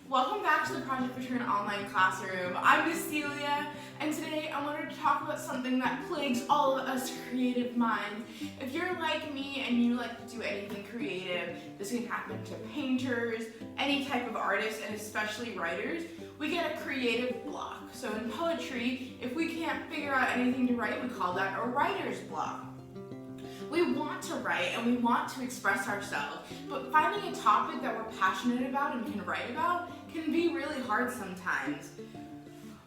Welcome back to the Project Return Online Classroom. I'm Miss Celia, and today I wanted to talk about something that plagues all of us creative minds. If you're like me and you like to do anything creative, this can happen to painters, any type of artists, and especially writers, we get a creative block. So in poetry, if we can't figure out anything to write, we call that a writer's block. We want to write and we want to express ourselves, but finding a topic that we're passionate about and can write about can be really hard sometimes.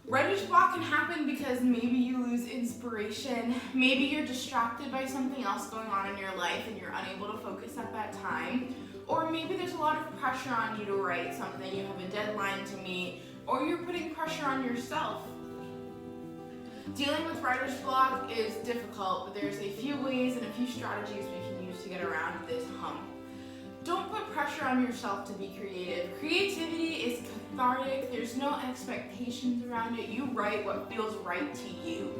Writer's block can happen because maybe you lose inspiration, maybe you're distracted by something else going on in your life and you're unable to focus at that time, or maybe there's a lot of pressure on you to write something, you have a deadline to meet, or you're putting pressure on yourself. Dealing with writer's block is difficult, but there's a few ways and a few strategies we can use to get around this hump. Don't put pressure on yourself to be creative. Creativity is cathartic, there's no expectations around it. You write what feels right to you.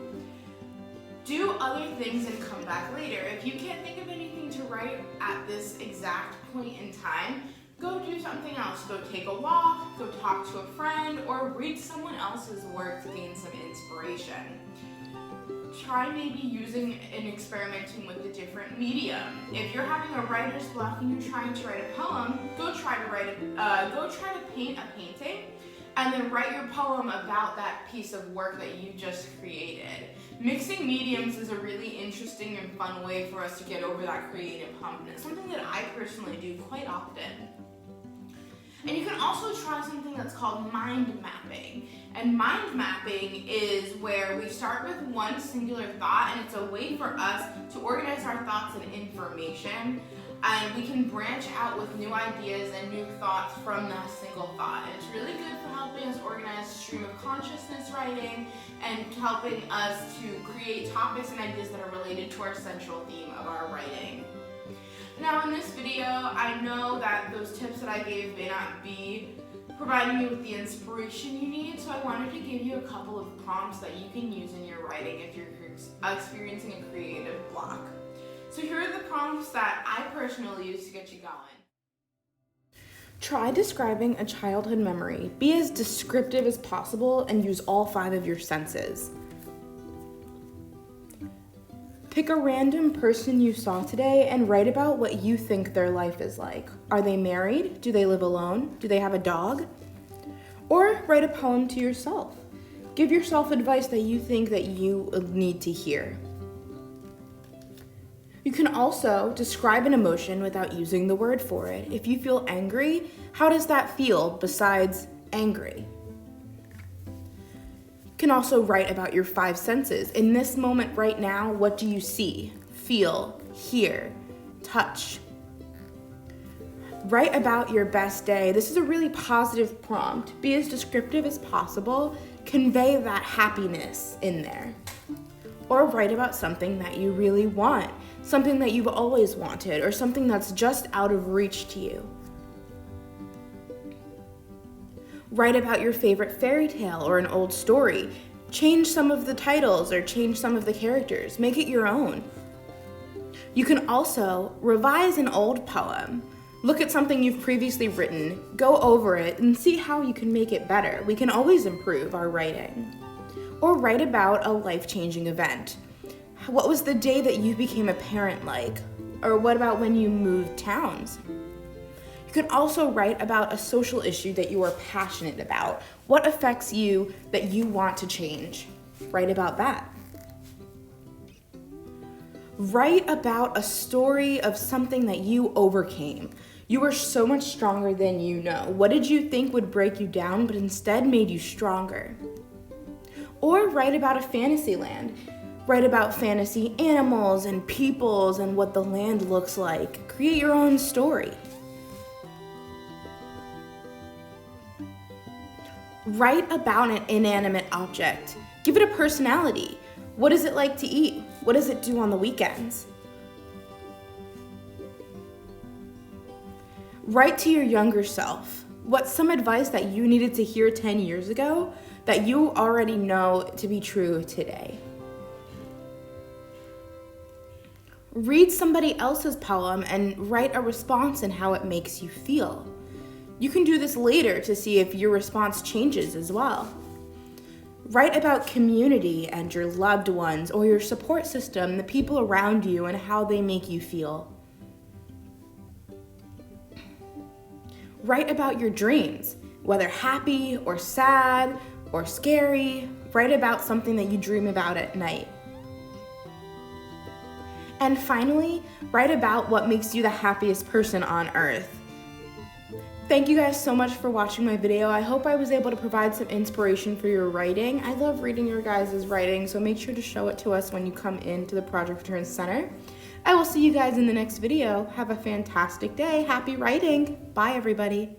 Do other things and come back later. If you can't think of anything to write at this exact point in time, go do something else. Go take a walk, go talk to a friend, or read someone else's work to gain some inspiration. Try maybe using and experimenting with a different medium. If you're having a writer's block and you're trying to write a poem, go try to paint a painting, and then write your poem about that piece of work that you just created. Mixing mediums is a really interesting and fun way for us to get over that creative hump, and it's something that I personally do quite often. And you can also try something that's called mind mapping. And mind mapping is where we start with one singular thought, and it's a way for us to organize our thoughts and information. And we can branch out with new ideas and new thoughts from that single thought. And it's really good for helping us organize stream of consciousness writing and helping us to create topics and ideas that are related to our central theme of our writing. Now in this video, I know that those tips that I gave may not be providing you with the inspiration you need, so I wanted to give you a couple of prompts that you can use in your writing if you're experiencing a creative block. So here are the prompts that I personally use to get you going. Try describing a childhood memory. Be as descriptive as possible and use all 5 of your senses. Pick a random person you saw today and write about what you think their life is like. Are they married? Do they live alone? Do they have a dog? Or write a poem to yourself. Give yourself advice that you think that you need to hear. You can also describe an emotion without using the word for it. If you feel angry, how does that feel besides angry? You can also write about your 5 senses. In this moment right now, what do you see, feel, hear, touch? Write about your best day. This is a really positive prompt. Be as descriptive as possible. Convey that happiness in there. Or write about something that you really want, something that you've always wanted, or something that's just out of reach to you. Write about your favorite fairy tale or an old story. Change some of the titles or change some of the characters. Make it your own. You can also revise an old poem. Look at something you've previously written, go over it, and see how you can make it better. We can always improve our writing. Or write about a life-changing event. What was the day that you became a parent like? Or what about when you moved towns? You can also write about a social issue that you are passionate about. What affects you that you want to change? Write about that. Write about a story of something that you overcame. You are so much stronger than you know. What did you think would break you down, but instead made you stronger? Or write about a fantasy land. Write about fantasy animals and peoples and what the land looks like. Create your own story. Write about an inanimate object. Give it a personality. What is it like to eat? What does it do on the weekends? Write to your younger self. What's some advice that you needed to hear 10 years ago that you already know to be true today? Read somebody else's poem and write a response and how it makes you feel. You can do this later to see if your response changes as well. Write about community and your loved ones or your support system, the people around you, and how they make you feel. Write about your dreams, whether happy or sad or scary. Write about something that you dream about at night. And finally, write about what makes you the happiest person on earth. Thank you guys so much for watching my video. I hope I was able to provide some inspiration for your writing. I love reading your guys' writing, so make sure to show it to us when you come into the Project Returns Center. I will see you guys in the next video. Have a fantastic day. Happy writing. Bye, everybody.